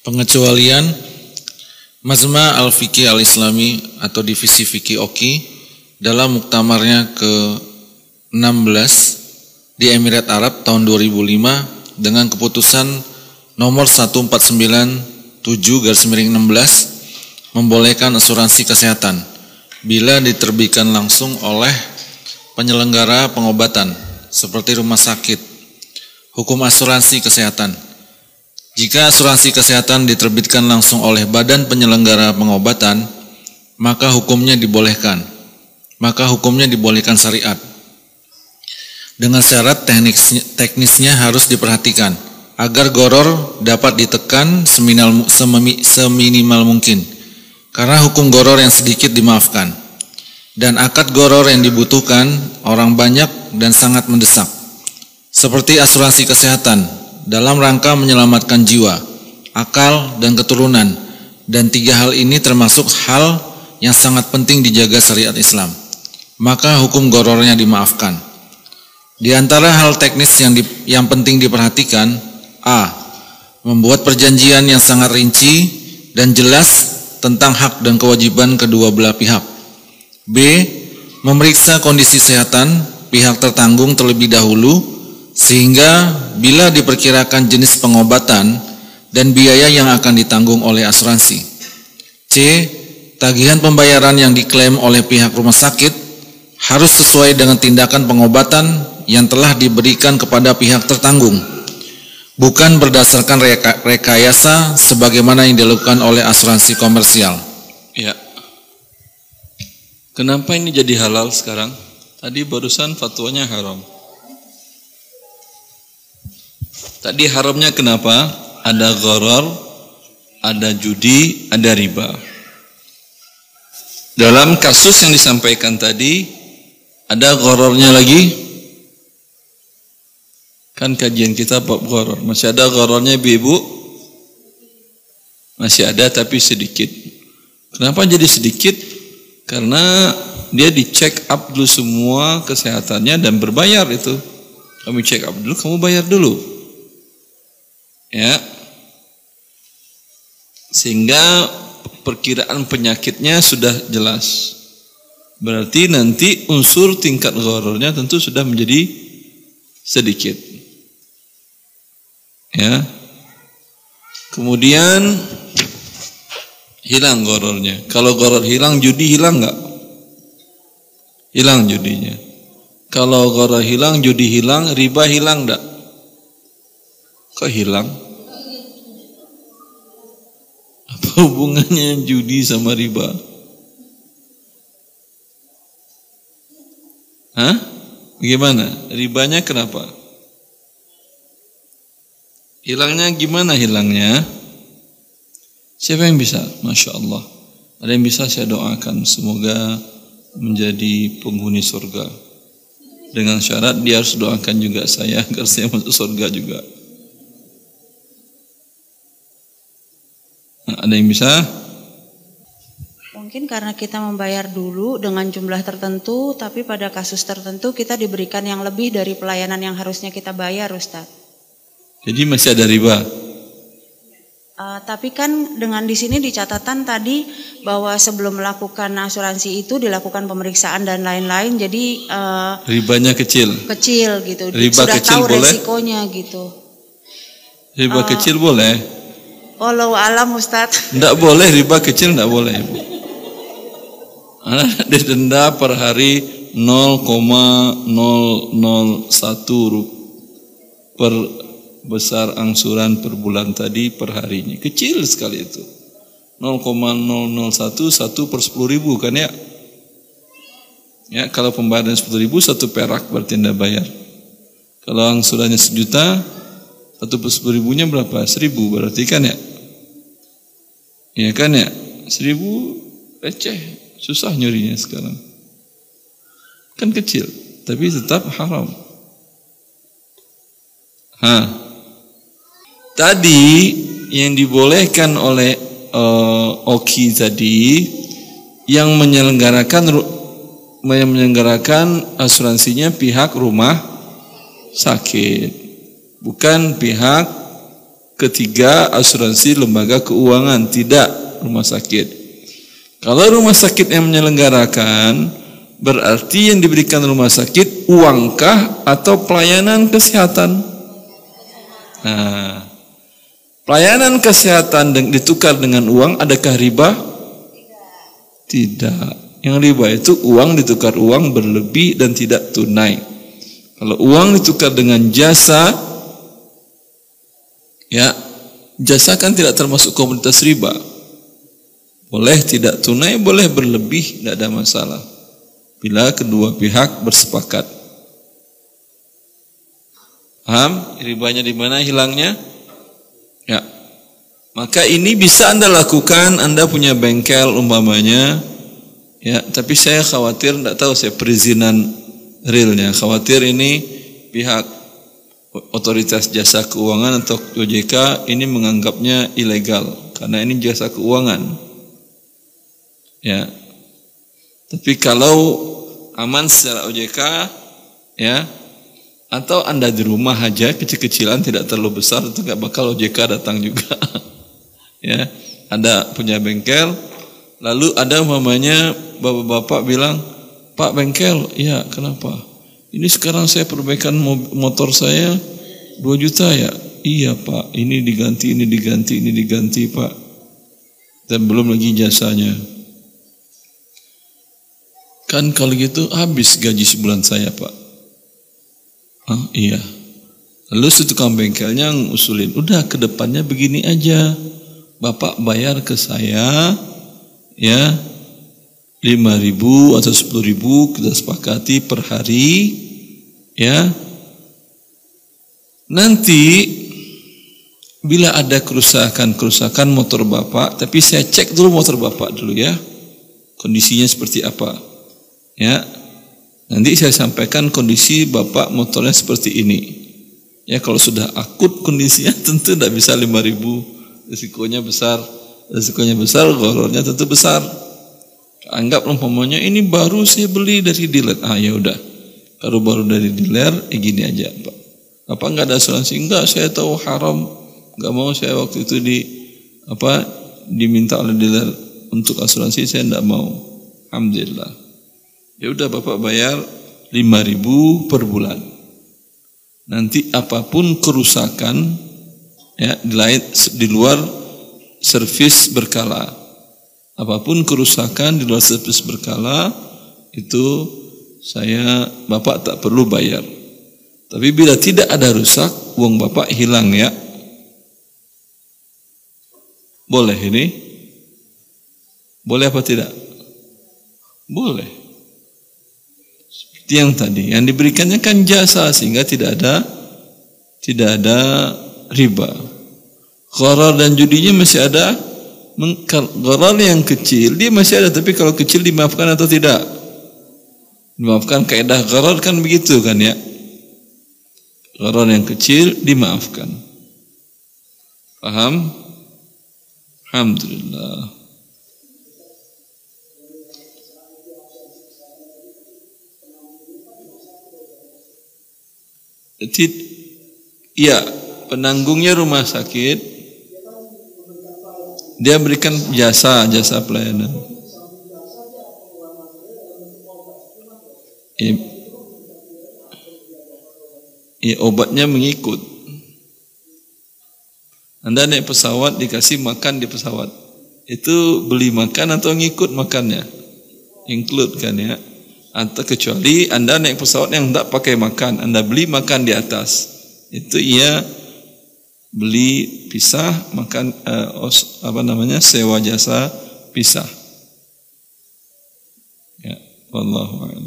Pengecualian Majma' Al-Fiqih Al-Islami atau Divisi Fikih OKI dalam muktamarnya ke-16 di Emirat Arab tahun 2005 dengan keputusan nomor 1497/16 membolehkan asuransi kesehatan bila diterbitkan langsung oleh penyelenggara pengobatan seperti rumah sakit. Hukum asuransi kesehatan. Jika asuransi kesehatan diterbitkan langsung oleh badan penyelenggara pengobatan, maka hukumnya dibolehkan. Syariat. Dengan syarat teknisnya harus diperhatikan agar gharar dapat ditekan seminimal mungkin. Karena hukum gharar yang sedikit dimaafkan dan akad gharar yang dibutuhkan orang banyak dan sangat mendesak. Seperti asuransi kesehatan dalam rangka menyelamatkan jiwa, akal, dan keturunan. Dan 3 hal ini termasuk hal yang sangat penting dijaga syariat Islam. Maka hukum ghararnya dimaafkan. Di antara hal teknis yang penting diperhatikan, A. Membuat perjanjian yang sangat rinci dan jelas tentang hak dan kewajiban kedua belah pihak. B. Memeriksa kondisi kesehatan pihak tertanggung terlebih dahulu, sehingga bila diperkirakan jenis pengobatan dan biaya yang akan ditanggung oleh asuransi. C. Tagihan pembayaran yang diklaim oleh pihak rumah sakit harus sesuai dengan tindakan pengobatan yang telah diberikan kepada pihak tertanggung, bukan berdasarkan rekayasa sebagaimana yang dilakukan oleh asuransi komersial. Ya. Kenapa ini jadi halal sekarang? Tadi barusan fatwanya haram. Tadi haramnya kenapa? Ada gharar, ada judi, ada riba. Dalam kasus yang disampaikan tadi, ada ghararnya lagi. Kan kajian kita bab gharar. Masih ada ghararnya ibu-ibu? Masih ada tapi sedikit. Kenapa jadi sedikit? Karena dia dicek up dulu semua kesehatannya dan berbayar itu. Kami check up dulu, kamu bayar dulu. Ya, sehingga perkiraan penyakitnya sudah jelas. Berarti nanti unsur tingkat ghararnya tentu sudah menjadi sedikit. Ya, kemudian hilang ghararnya. Kalau gharar hilang, judi hilang nggak? Hilang judinya. Kalau gharar hilang, judi hilang, riba hilang nggak? Kok hilang? Apa hubungannya judi sama riba? Hah? Bagaimana? Ribanya kenapa? Hilangnya gimana hilangnya? Siapa yang bisa? Masya Allah. Ada yang bisa saya doakan. Semoga menjadi penghuni surga. Dengan syarat dia harus doakan juga saya agar saya masuk surga juga. Ada yang bisa? Mungkin karena kita membayar dulu dengan jumlah tertentu, tapi pada kasus tertentu kita diberikan yang lebih dari pelayanan yang harusnya kita bayar, Ustaz. Jadi masih ada riba? Tapi kan dengan di sini di catatan tadi bahwa sebelum melakukan asuransi itu dilakukan pemeriksaan dan lain-lain, jadi ribanya kecil. Kecil gitu. Riba sudah kecil tahu boleh? Resikonya gitu. Riba kecil boleh? Wallahu alam, Ustaz. Tidak boleh, riba kecil tidak boleh. Didenda per hari 0,001 per besar angsuran per bulan tadi per harinya. Kecil sekali itu. 0,001 1 per 10.000 kan ya? Ya, kalau pembayaran 10.000 1 perak berarti Anda bayar. Kalau angsurannya 1 juta, 1 per 10.000-nya berapa? 1.000 berarti kan ya? Ya kan ya? 1.000 receh, susah nyurinya sekarang. Kan kecil, tapi tetap haram. Tadi yang dibolehkan oleh OKI tadi yang menyelenggarakan asuransinya pihak rumah sakit, bukan pihak Ketiga, asuransi lembaga keuangan, tidak rumah sakit. Kalau rumah sakit yang menyelenggarakan, berarti yang diberikan rumah sakit uangkah atau pelayanan kesehatan? Nah, pelayanan kesehatan ditukar dengan uang, adakah riba? Tidak. Yang riba itu uang ditukar uang berlebih dan tidak tunai. Kalau uang ditukar dengan jasa, ya, jasa kan tidak termasuk komoditas riba. Boleh tidak tunai, boleh berlebih, tidak ada masalah. Bila kedua pihak bersepakat. Paham? Ribanya di mana hilangnya? Ya. Maka ini bisa Anda lakukan, Anda punya bengkel umpamanya, ya, tapi saya khawatir, tidak tahu saya perizinan realnya, khawatir ini pihak otoritas jasa keuangan atau OJK ini menganggapnya ilegal karena ini jasa keuangan, ya. Tapi kalau aman secara OJK, ya, atau Anda di rumah aja kecil-kecilan tidak terlalu besar, itu nggak bakal OJK datang juga. Ya, Anda punya bengkel, lalu ada umpamanya bapak-bapak bilang, Pak bengkel, ya kenapa? Ini sekarang saya perbaikan motor saya 2 juta ya. Iya Pak, ini diganti Pak. Dan belum lagi jasanya. Kan kalau gitu habis gaji sebulan saya Pak. Ah, iya. Lalu si tukang bengkelnya ngusulin, udah ke depannya begini aja. Bapak bayar ke saya, ya, 5.000 atau 10.000 kita sepakati per hari, ya. Nanti bila ada kerusakan motor Bapak, tapi saya cek dulu motor Bapak dulu ya, kondisinya seperti apa, ya. Nanti saya sampaikan kondisi Bapak motornya seperti ini, ya. Kalau sudah akut kondisinya tentu tidak bisa 5.000, risikonya besar, gorornya tentu besar. Anggap umpamanya ini baru saya beli dari dealer. Ah ya udah. Kalau baru dari dealer, gini aja, Pak. Apa enggak ada asuransi? Enggak, saya tahu haram. Enggak mau saya waktu itu diminta oleh dealer untuk asuransi, saya enggak mau. Alhamdulillah. Ya udah Bapak bayar 5.000 per bulan. Nanti apapun kerusakan, ya, di luar servis berkala. Apapun kerusakan di luar servis berkala itu Bapak tak perlu bayar. Tapi bila tidak ada rusak, uang Bapak hilang ya. Boleh ini? Boleh apa tidak? Boleh. Seperti yang tadi, yang diberikannya kan jasa sehingga tidak ada riba. Gharar dan judinya masih ada. Gharar yang kecil dia masih ada, tapi kalau kecil dimaafkan atau tidak? Dimaafkan. Kaidah gharar kan begitu kan ya. Gharar yang kecil dimaafkan. Paham? Alhamdulillah. Iya, penanggungnya rumah sakit. Dia berikan jasa pelayanan. Obatnya mengikut. Anda naik pesawat dikasih makan di pesawat. Itu beli makan atau ngikut makannya? Include kan ya. Atau kecuali Anda naik pesawat yang tidak pakai makan, Anda beli makan di atas. Itu ia beli pisah, makan sewa jasa pisah. Ya, wallahu a'lam.